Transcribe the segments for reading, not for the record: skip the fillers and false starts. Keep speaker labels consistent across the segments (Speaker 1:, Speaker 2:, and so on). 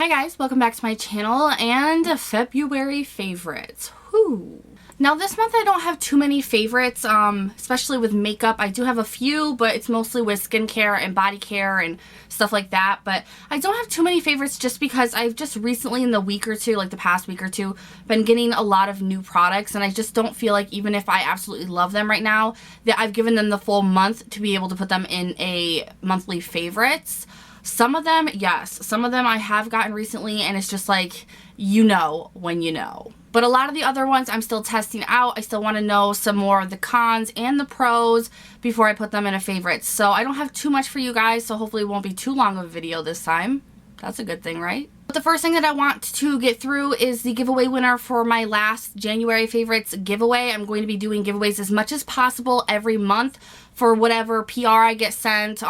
Speaker 1: Hi guys, welcome back to my channel and February favorites. Whew. Now this month I don't have too many favorites, especially with makeup. I do have a few, but it's mostly with skincare and body care and stuff like that. But I don't have too many favorites just because I've just recently in the week or two, like the past week or two, been getting a lot of new products, and I just don't feel like, even if I absolutely love them right now, that I've given them the full month to be able to put them in a monthly favorites. Some of them, yes. Some of them I have gotten recently, and it's just like, you know when you know. But a lot of the other ones I'm still testing out. I still want to know some more of the cons and the pros before I put them in a favorite. So I don't have too much for you guys, so hopefully it won't be too long of a video this time. That's a good thing, right? But the first thing that I want to get through is the giveaway winner for my last January favorites giveaway. I'm going to be doing giveaways as much as possible every month for whatever PR I get sent,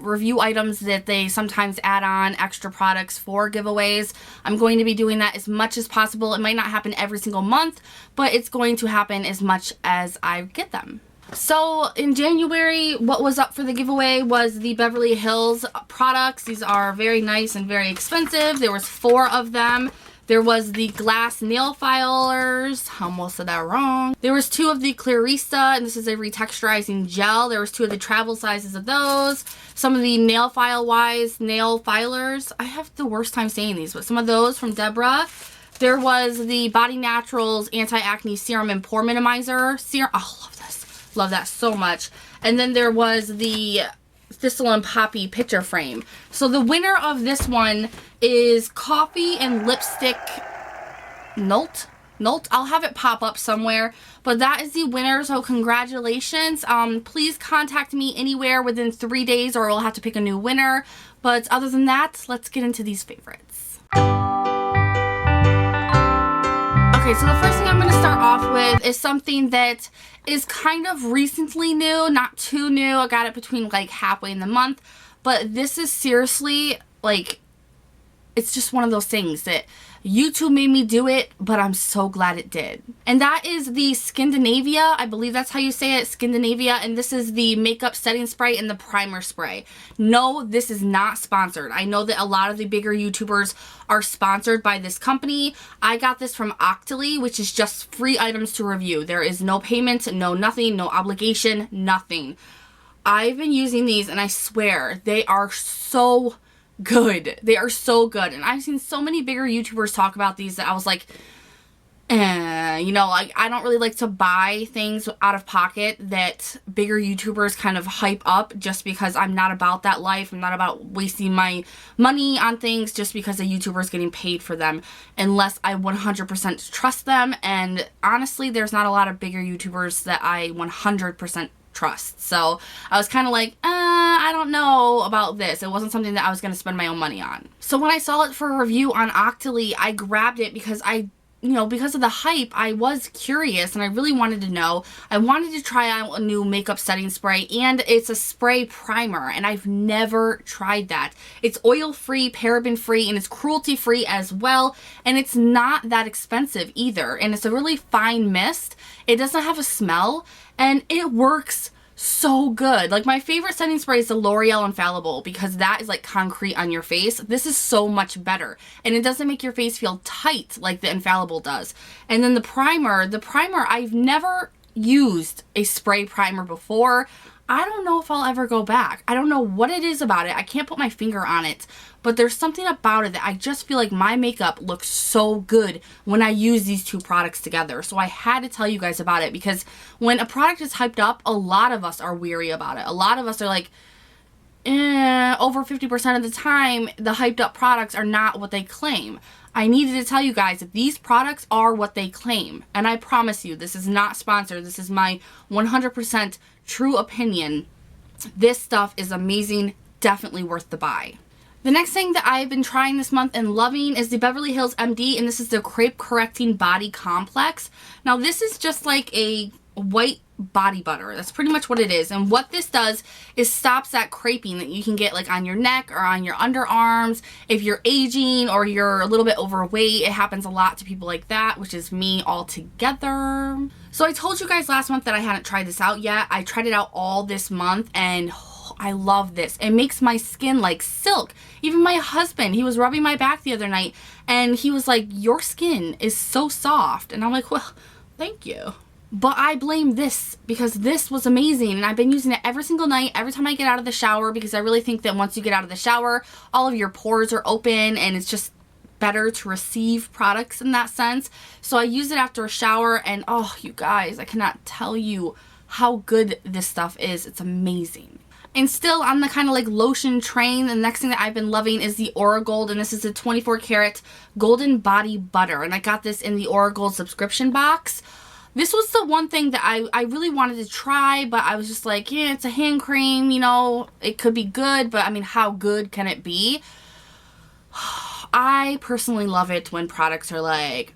Speaker 1: review items that they sometimes add on, extra products for giveaways. I'm going to be doing that as much as possible. It might not happen every single month, but it's going to happen as much as I get them. So in January, what was up for the giveaway was the Beverly Hills products. These are very nice and very expensive. There was 4 of them. There was the glass nail filers. I almost said that wrong. There was 2 of the Clarissa, and this is a retexturizing gel. There was 2 of the travel sizes of those. Some of the nail file-wise nail filers. I have the worst time saying these, but some of those from Deborah. There was the Body Naturals Anti-Acne Serum and Pore Minimizer Serum. Oh, love this. Love that so much. And then there was the Thistle and Poppy picture frame. So the winner of this one is Coffee and Lipstick Note. I'll have it pop up somewhere, but that is the winner, so congratulations. Please contact me anywhere within 3 days or we'll have to pick a new winner. But other than that, let's get into these favorites. Okay, so the first thing I'm going to start off with is something that is kind of recently new, not too new. I got it between like halfway in the month, but this is seriously like, it's just one of those things that YouTube made me do it, but I'm so glad it did. And that is the Skindinavia. I believe that's how you say it, Skindinavia. And this is the makeup setting spray and the primer spray. No, this is not sponsored. I know that a lot of the bigger YouTubers are sponsored by this company. I got this from Octoly, which is just free items to review. There is no payment, no nothing, no obligation, nothing. I've been using these and I swear they are so good. They are so good. And I've seen so many bigger YouTubers talk about these that I was like, you know, like I don't really like to buy things out of pocket that bigger YouTubers kind of hype up just because I'm not about that life. I'm not about wasting my money on things just because a YouTuber is getting paid for them unless I 100% trust them. And honestly, there's not a lot of bigger YouTubers that I 100% trust. So I was kind of like, I don't know about this. It wasn't something that I was going to spend my own money on. So when I saw it for a review on Octoly, I grabbed it because because of the hype, I was curious and I really wanted to know. I wanted to try out a new makeup setting spray, and it's a spray primer, and I've never tried that. It's oil-free, paraben-free, and it's cruelty-free as well, and it's not that expensive either, and it's a really fine mist. It doesn't have a smell, and it works so good. Like, my favorite setting spray is the L'Oreal Infallible because that is like concrete on your face. This is so much better, and it doesn't make your face feel tight like the Infallible does. And then the primer, I've never used a spray primer before. I don't know if I'll ever go back. I don't know what it is about it. I can't put my finger on it, but there's something about it that I just feel like my makeup looks so good when I use these 2 products together. So I had to tell you guys about it because when a product is hyped up, a lot of us are weary about it. A lot of us are like, over 50% of the time, the hyped up products are not what they claim. I needed to tell you guys that these products are what they claim. And I promise you, this is not sponsored. This is my 100% true opinion. This stuff is amazing. Definitely worth the buy. The next thing that I've been trying this month and loving is the Beverly Hills MD, and this is the Crepe Correcting Body Complex. Now this is just like a white body butter. That's pretty much what it is. And what this does is stops that creping that you can get like on your neck or on your underarms. If you're aging or you're a little bit overweight, it happens a lot to people like that, which is me altogether. So I told you guys last month that I hadn't tried this out yet. I tried it out all this month, and I love this. It makes my skin like silk. Even my husband, he was rubbing my back the other night and he was like, your skin is so soft. And I'm like, well, thank you. But I blame this because this was amazing and I've been using it every single night, every time I get out of the shower, because I really think that once you get out of the shower, all of your pores are open and it's just better to receive products in that sense. So I use it after a shower and oh, you guys, I cannot tell you how good this stuff is. It's amazing. And still on the kind of like lotion train, the next thing that I've been loving is the Aura Gold, and this is a 24 karat golden body butter, and I got this in the Aura Gold subscription box. This was the one thing that I really wanted to try, but I was just like, yeah, it's a hand cream, you know, it could be good, but I mean, how good can it be? I personally love it when products are like,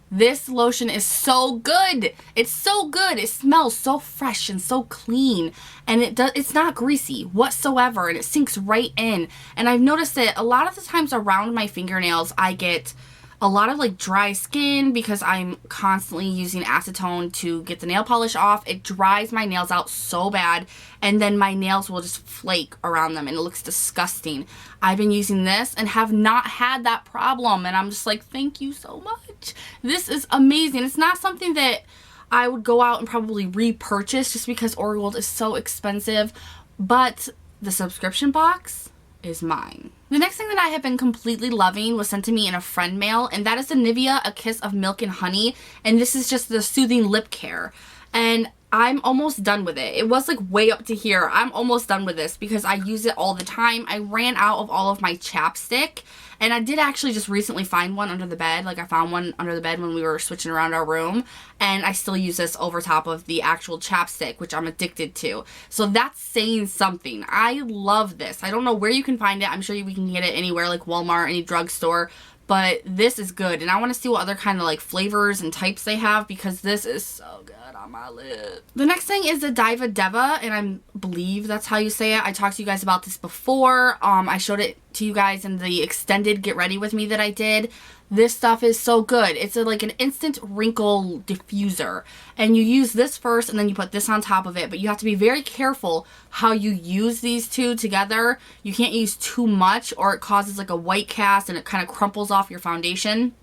Speaker 1: this lotion is so good. It's so good. It smells so fresh and so clean, and it's not greasy whatsoever, and it sinks right in. And I've noticed that a lot of the times around my fingernails, I get a lot of like dry skin because I'm constantly using acetone to get the nail polish off. It dries my nails out so bad, and then my nails will just flake around them and it looks disgusting. I've been using this and have not had that problem, and I'm just like, thank you so much. This is amazing. It's not something that I would go out and probably repurchase just because Aura Gold is so expensive, but the subscription box is mine. The next thing that I have been completely loving was sent to me in a friend mail, and that is the Nivea A Kiss of Milk and Honey, and this is just the soothing lip care, and I'm almost done with it. It was like way up to here. I'm almost done with this because I use it all the time. I ran out of all of my chapstick, and I did actually just recently find one under the bed. Like I found one under the bed when we were switching around our room, and I still use this over top of the actual chapstick, which I'm addicted to. So that's saying something. I love this. I don't know where you can find it. I'm sure we can get it anywhere like Walmart, any drugstore, but this is good. And I want to see what other kind of like flavors and types they have because this is so good on my lip. The next thing is the Diva Deva, and I believe that's how you say it. I talked to you guys about this before. I showed it to you guys in the extended Get Ready With Me that I did. This stuff is so good. It's like an instant wrinkle diffuser, and you use this first and then you put this on top of it, but you have to be very careful how you use these two together. You can't use too much or it causes like a white cast and it kind of crumples off your foundation.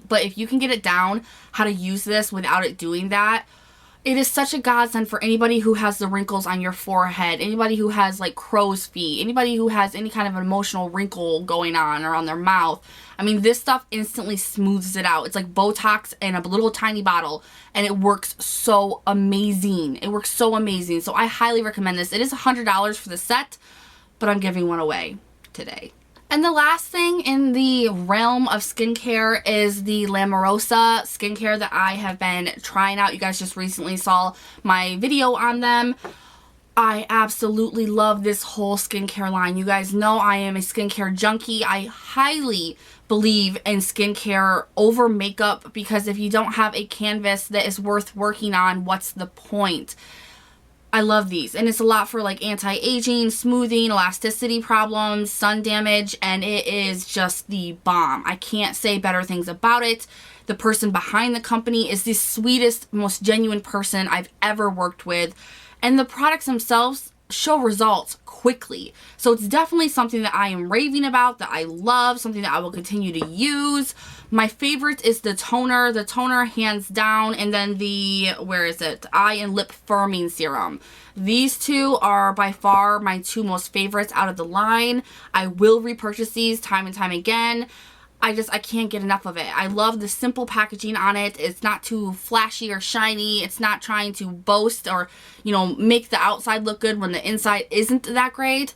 Speaker 1: But if you can get it down how to use this without it doing that, it is such a godsend for anybody who has the wrinkles on your forehead, anybody who has like crow's feet, anybody who has any kind of an emotional wrinkle going on or on their mouth. I mean, this stuff instantly smooths it out. It's like Botox in a little tiny bottle, and it works so amazing. It works so amazing. So I highly recommend this. It is $100 for the set, but I'm giving one away today. And the last thing in the realm of skincare is the La Morosa skincare that I have been trying out. You guys just recently saw my video on them. I absolutely love this whole skincare line. You guys know I am a skincare junkie. I highly believe in skincare over makeup because if you don't have a canvas that is worth working on, what's the point? I love these, and it's a lot for like anti-aging, smoothing, elasticity problems, sun damage, and it is just the bomb. I can't say better things about it. The person behind the company is the sweetest, most genuine person I've ever worked with, and the products themselves show results quickly. So it's definitely something that I am raving about, that I love, something that I will continue to use. My favorite is the toner. The toner, hands down, and then the, where is it? Eye and lip firming serum. These two are by far my two most favorites out of the line. I will repurchase these time and time again. I can't get enough of it. I love the simple packaging on it. It's not too flashy or shiny. It's not trying to boast or, you know, make the outside look good when the inside isn't that great.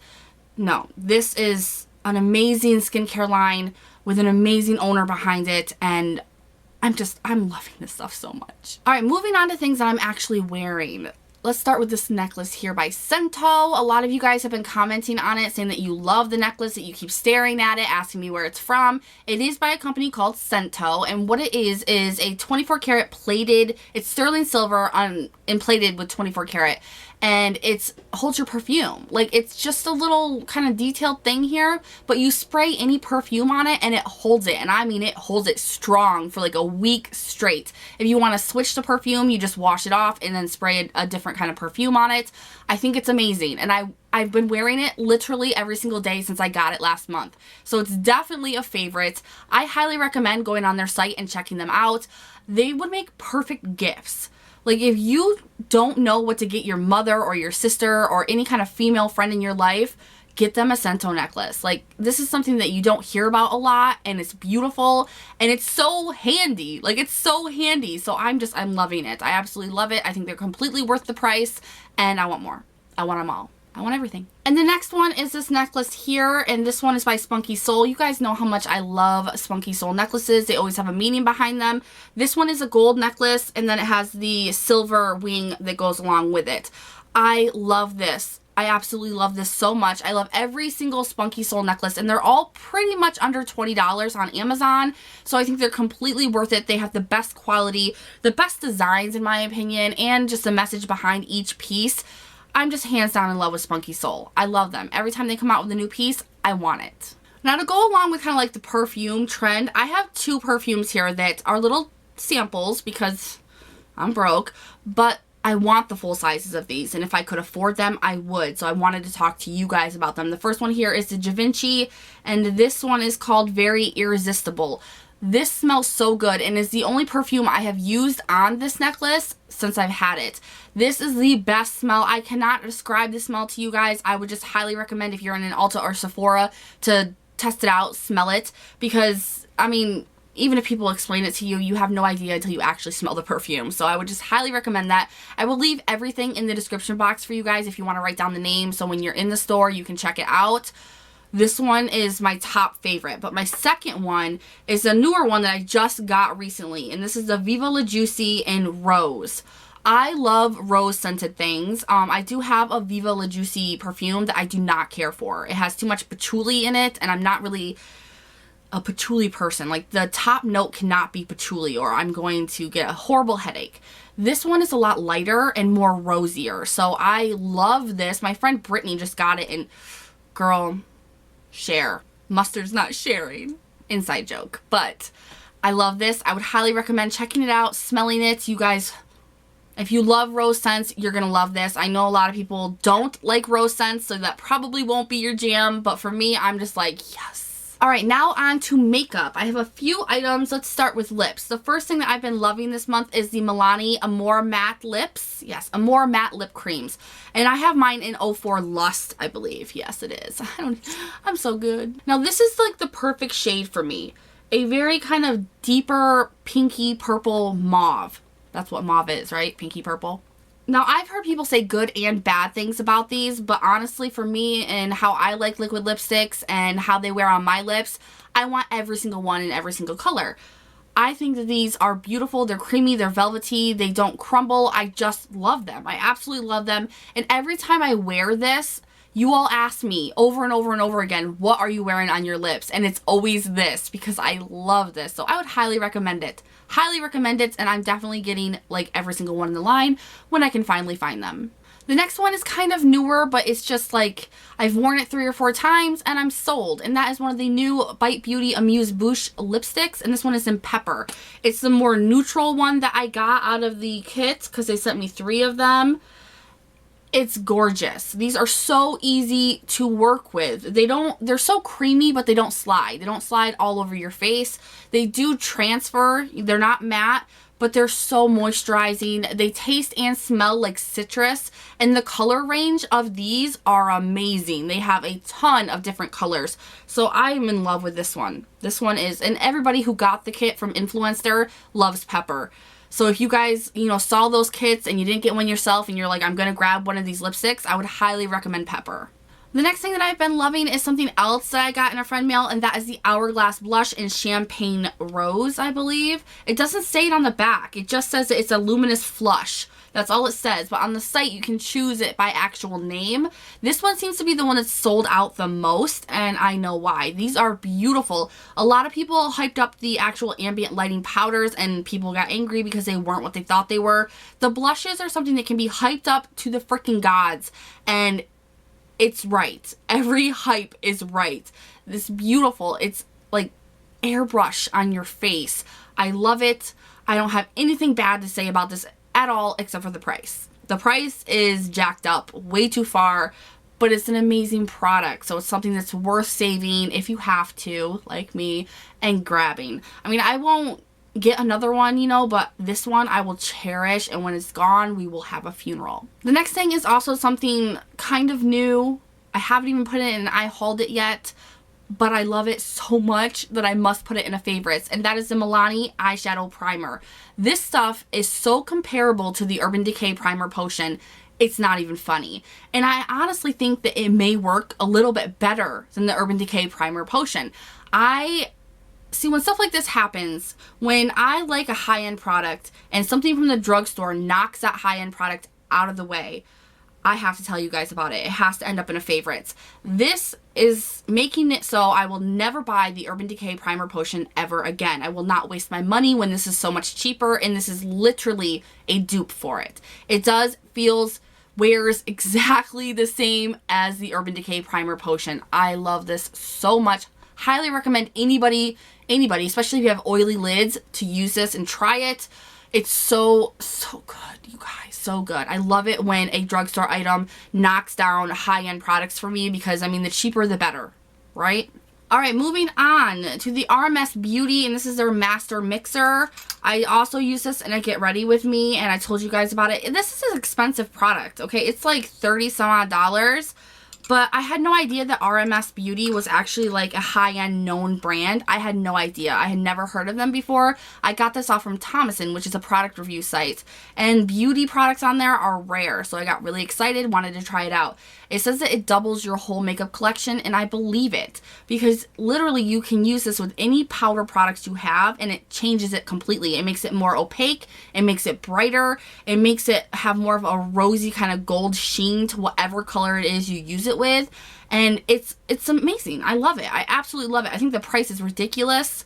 Speaker 1: No, this is an amazing skincare line with an amazing owner behind it, and I'm loving this stuff so much. All right, moving on to things that I'm actually wearing. Let's start with this necklace here by Cento. A lot of you guys have been commenting on it, saying that you love the necklace, that you keep staring at it, asking me where it's from. It is by a company called Cento, and what it is a 24 karat plated, it's sterling silver and plated with 24 karat. and it holds your perfume. Like, it's just a little kind of detailed thing here, but you spray any perfume on it and it holds it. And I mean, it holds it strong for like a week straight. If you want to switch the perfume, you just wash it off and then spray a different kind of perfume on it. I think it's amazing. And I've been wearing it literally every single day since I got it last month. So it's definitely a favorite. I highly recommend going on their site and checking them out. They would make perfect gifts. Like, if you don't know what to get your mother or your sister or any kind of female friend in your life, get them a Scento necklace. Like, this is something that you don't hear about a lot, and it's beautiful, and it's so handy. Like, it's so handy. So I'm loving it. I absolutely love it. I think they're completely worth the price, and I want more. I want them all. I want everything. And the next one is this necklace here, and this one is by Spunky Soul. You guys know how much I love Spunky Soul necklaces. They always have a meaning behind them. This one is a gold necklace, and then it has the silver wing that goes along with it. I love this. I absolutely love this so much. I love every single Spunky Soul necklace, and they're all pretty much under $20 on Amazon, so I think they're completely worth it. They have the best quality, the best designs in my opinion, and just the message behind each piece. I'm just hands down in love with Spunky Soul. I love them. Every time they come out with a new piece, I want it. Now, to go along with kind of like the perfume trend, I have two perfumes here that are little samples because I'm broke, but I want the full sizes of these, and if I could afford them, I would. So I wanted to talk to you guys about them. The first one here is the Givenchy, and this one is called Very Irresistible. This smells so good, and is the only perfume I have used on this necklace since I've had it. This is the best smell. I cannot describe the smell to you guys. I would just highly recommend, if you're in an Ulta or Sephora, to test it out, smell it, because, I mean, even if people explain it to you, you have no idea until you actually smell the perfume. So I would just highly recommend that. I will leave everything in the description box for you guys if you want to write down the name, so when you're in the store, you can check it out. This one is my top favorite, but my second one is a newer one that I just got recently, and this is the Viva La Juicy in Rose. I love rose scented things. I do have a Viva La Juicy perfume that I do not care for. It has too much patchouli in it, and I'm not really a patchouli person. Like, the top note cannot be patchouli or I'm going to get a horrible headache. This one is a lot lighter and more rosier, so I love this. My friend Brittany just got it, and girl, share. Mustard's not sharing. Inside joke. But I love this. I would highly recommend checking it out, smelling it. You guys, if you love rose scents, you're going to love this. I know a lot of people don't like rose scents, so that probably won't be your jam. But for me, I'm just like, yes. Alright, now on to makeup. I have a few items. Let's start with lips. The first thing that I've been loving this month is the Milani Amore Matte Lips. Yes, Amore Matte Lip Creams. And I have mine in 04 Lust, I believe. Yes, it is. I'm so good. Now, this is like the perfect shade for me. A very kind of deeper pinky purple mauve. That's what mauve is, right? Pinky purple. Now, I've heard people say good and bad things about these, but honestly, for me and how I like liquid lipsticks and how they wear on my lips, I want every single one in every single color. I think that these are beautiful. They're creamy, they're velvety, they don't crumble. I just love them. I absolutely love them. And every time I wear this, you all ask me over and over and over again, what are you wearing on your lips? And it's always this, because I love this. So I would highly recommend it. Highly recommend it, and I'm definitely getting like every single one in the line when I can finally find them. The next one is kind of newer, but it's just like I've worn it 3 or 4 times and I'm sold. And that is one of the new Bite Beauty Amuse Bouche lipsticks, and this one is in Pepper. It's the more neutral one that I got out of the kit because they sent me 3 of them. It's gorgeous. These are so easy to work with. They're so creamy, but they don't slide. They don't slide all over your face. They do transfer. They're not matte, but they're so moisturizing. They taste and smell like citrus, and the color range of these are amazing. They have a ton of different colors. So I'm in love with this one. This one is, and everybody who got the kit from Influencer loves Pepper. So if you guys, saw those kits and you didn't get one yourself and you're like, I'm going to grab one of these lipsticks, I would highly recommend Pepper. The next thing that I've been loving is something else that I got in a friend mail, and that is the Hourglass Blush in Champagne Rose, I believe. It doesn't say it on the back. It just says that it's a luminous flush. That's all it says, but on the site you can choose it by actual name. This one seems to be the one that's sold out the most, and I know why. These are beautiful. A lot of people hyped up the actual ambient lighting powders, and people got angry because they weren't what they thought they were. The blushes are something that can be hyped up to the freaking gods, and it's right. Every hype is right. This beautiful, it's like airbrush on your face. I love it. I don't have anything bad to say about this at all except for the price. The price is jacked up way too far, but it's an amazing product. So it's something that's worth saving if you have to, like me, and grabbing. I mean, I won't get another one, you know, but this one I will cherish, and when it's gone, we will have a funeral. The next thing is also something kind of new. I haven't even put it in I hauled it yet, but I love it so much that I must put it in a favorites, and that is the Milani Eyeshadow Primer. This stuff is so comparable to the Urban Decay Primer Potion, it's not even funny. And I honestly think that it may work a little bit better than the Urban Decay Primer Potion. See, when stuff like this happens, when I like a high-end product and something from the drugstore knocks that high-end product out of the way, I have to tell you guys about it. It has to end up in a favorites. This is making it so I will never buy the Urban Decay Primer Potion ever again. I will not waste my money when this is so much cheaper, and this is literally a dupe for it. It wears exactly the same as the Urban Decay Primer Potion. I love this so much. Highly recommend anybody, especially if you have oily lids, to use this and try it. It's so good, you guys, so good. I love it when a drugstore item knocks down high-end products for me, because, I mean, the cheaper the better, right? All right, moving on to the RMS Beauty, and this is their Master Mixer. I also use this in a Get Ready With Me, and I told you guys about it. This is an expensive product, okay? It's like 30 some odd dollars. But I had no idea that RMS Beauty was actually like a high-end known brand. I had no idea. I had never heard of them before. I got this off from Thomason, which is a product review site. And beauty products on there are rare, so I got really excited, wanted to try it out. It says that it doubles your whole makeup collection, and I believe it. Because literally you can use this with any powder products you have, and it changes it completely. It makes it more opaque. It makes it brighter. It makes it have more of a rosy kind of gold sheen to whatever color it is you use it with, and it's amazing. I love it. I absolutely love it. I think the price is ridiculous.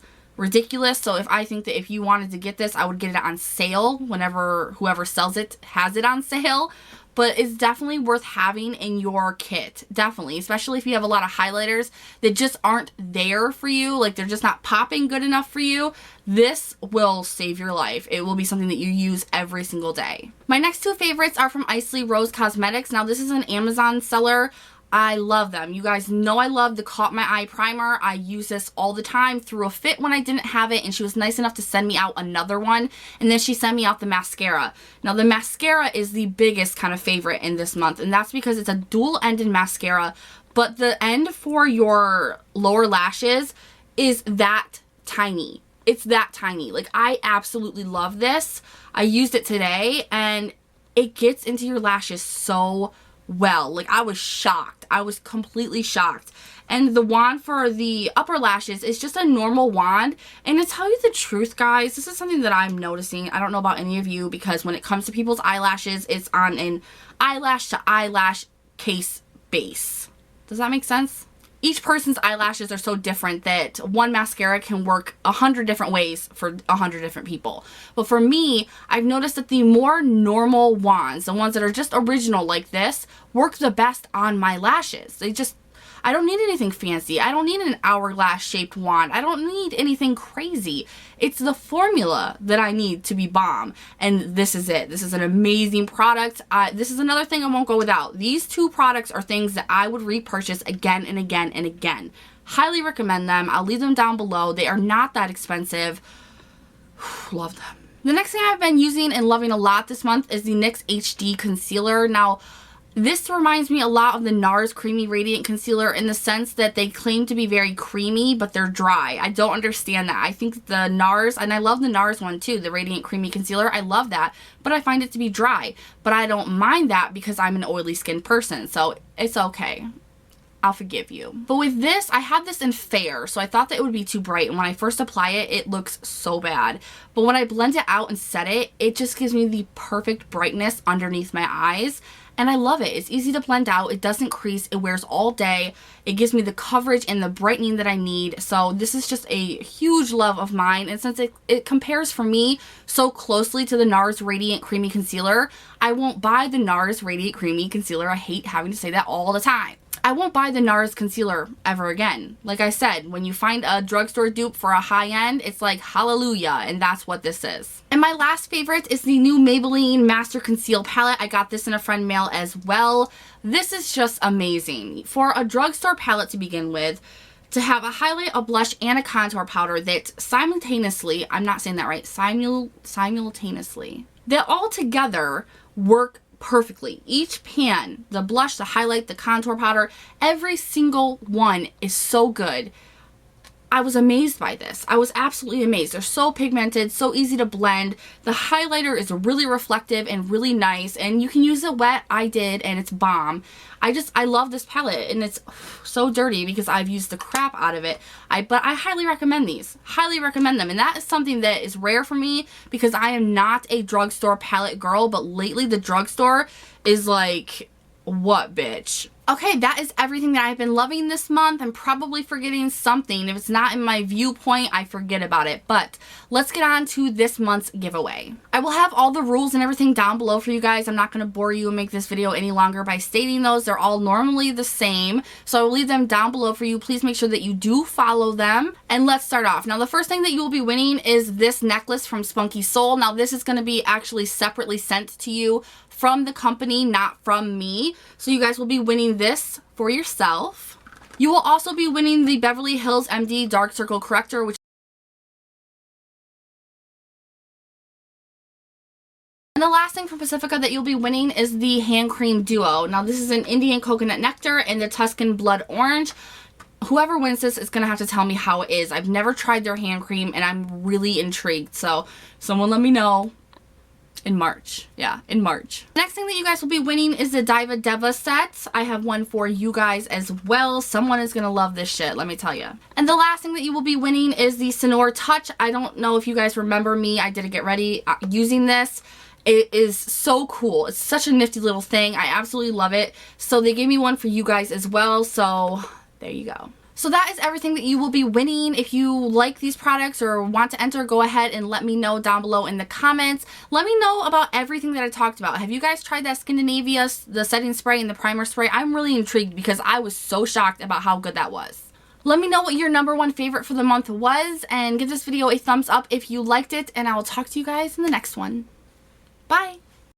Speaker 1: So if you wanted to get this, I would get it on sale whenever whoever sells it has it on sale. But it's definitely worth having in your kit. Definitely. Especially if you have a lot of highlighters that just aren't there for you. Like, they're just not popping good enough for you. This will save your life. It will be something that you use every single day. My next two favorites are from Isley Rose Cosmetics. Now, this is an Amazon seller. I love them. You guys know I love the Caught My Eye primer. I use this all the time. Threw a fit when I didn't have it, and she was nice enough to send me out another one, and then she sent me out the mascara. Now, the mascara is the biggest kind of favorite in this month, and that's because it's a dual-ended mascara, but the end for your lower lashes is that tiny. It's that tiny. Like, I absolutely love this. I used it today, and it gets into your lashes so well. Like, I was shocked. I was completely shocked. And the wand for the upper lashes is just a normal wand. And to tell you the truth, guys, this is something that I'm noticing. I don't know about any of you, because when it comes to people's eyelashes, it's on an eyelash to eyelash case base. Does that make sense? Each person's eyelashes are so different that one mascara can work 100 different ways for 100 different people. But for me, I've noticed that the more normal wands, the ones that are just original like this, work the best on my lashes. I don't need anything fancy. I don't need an hourglass shaped wand. I don't need anything crazy. It's the formula that I need to be bomb. And this is it. This is an amazing product. This is another thing I won't go without. These two products are things that I would repurchase again and again and again. Highly recommend them. I'll leave them down below. They are not that expensive. Love them. The next thing I've been using and loving a lot this month is the NYX HD Concealer. Now, this reminds me a lot of the NARS Creamy Radiant Concealer in the sense that they claim to be very creamy, but they're dry. I don't understand that. I think the NARS, and I love the NARS one too, the Radiant Creamy Concealer, I love that, but I find it to be dry. But I don't mind that because I'm an oily skin person, so it's okay. I'll forgive you. But with this, I had this in fair, so I thought that it would be too bright, and when I first apply it, it looks so bad. But when I blend it out and set it, it just gives me the perfect brightness underneath my eyes. And I love it. It's easy to blend out. It doesn't crease. It wears all day. It gives me the coverage and the brightening that I need. So this is just a huge love of mine. And since it compares for me so closely to the NARS Radiant Creamy Concealer, I won't buy the NARS Radiant Creamy Concealer. I hate having to say that all the time. I won't buy the NARS concealer ever again. Like I said, when you find a drugstore dupe for a high end, it's like hallelujah, and that's what this is. And my last favorite is the new Maybelline Master Conceal palette. I got this in a friend mail as well. This is just amazing. For a drugstore palette to begin with, to have a highlight, a blush, and a contour powder that simultaneously, I'm not saying that right, simultaneously, that all together work perfectly. Each pan, the blush, the highlight, the contour powder, every single one is so good. I was amazed by this. I was absolutely amazed. They're so pigmented, so easy to blend. The highlighter is really reflective and really nice, and you can use it wet. I did, and it's bomb. I love this palette, and it's so dirty because I've used the crap out of it. But I highly recommend these. Highly recommend them, and that is something that is rare for me because I am not a drugstore palette girl, but lately the drugstore is like, what, bitch? Okay, that is everything that I've been loving this month. I'm probably forgetting something. If it's not in my viewpoint, I forget about it. But let's get on to this month's giveaway. I will have all the rules and everything down below for you guys. I'm not going to bore you and make this video any longer by stating those. They're all normally the same. So I will leave them down below for you. Please make sure that you do follow them. And let's start off. Now, the first thing that you will be winning is this necklace from Spunky Soul. Now, this is going to be actually separately sent to you from the company, not from me. So you guys will be winning this for yourself. You will also be winning the Beverly Hills MD Dark Circle Corrector, which and the last thing from Pacifica that you'll be winning is the Hand Cream Duo. Now this is an Indian Coconut Nectar and the Tuscan Blood Orange. Whoever wins this is going to have to tell me how it is. I've never tried their hand cream and I'm really intrigued. So someone let me know. In March. Yeah, in March. Next thing that you guys will be winning is the Diva Deva set. I have one for you guys as well. Someone is going to love this shit, let me tell you. And the last thing that you will be winning is the Sonor Touch. I don't know if you guys remember me. I did a get ready using this. It is so cool. It's such a nifty little thing. I absolutely love it. So they gave me one for you guys as well. So there you go. So that is everything that you will be winning. If you like these products or want to enter, go ahead and let me know down below in the comments. Let me know about everything that I talked about. Have you guys tried that Scandinavia, the setting spray and the primer spray? I'm really intrigued because I was so shocked about how good that was. Let me know what your #1 favorite for the month was and give this video a thumbs up if you liked it, and I will talk to you guys in the next one. Bye!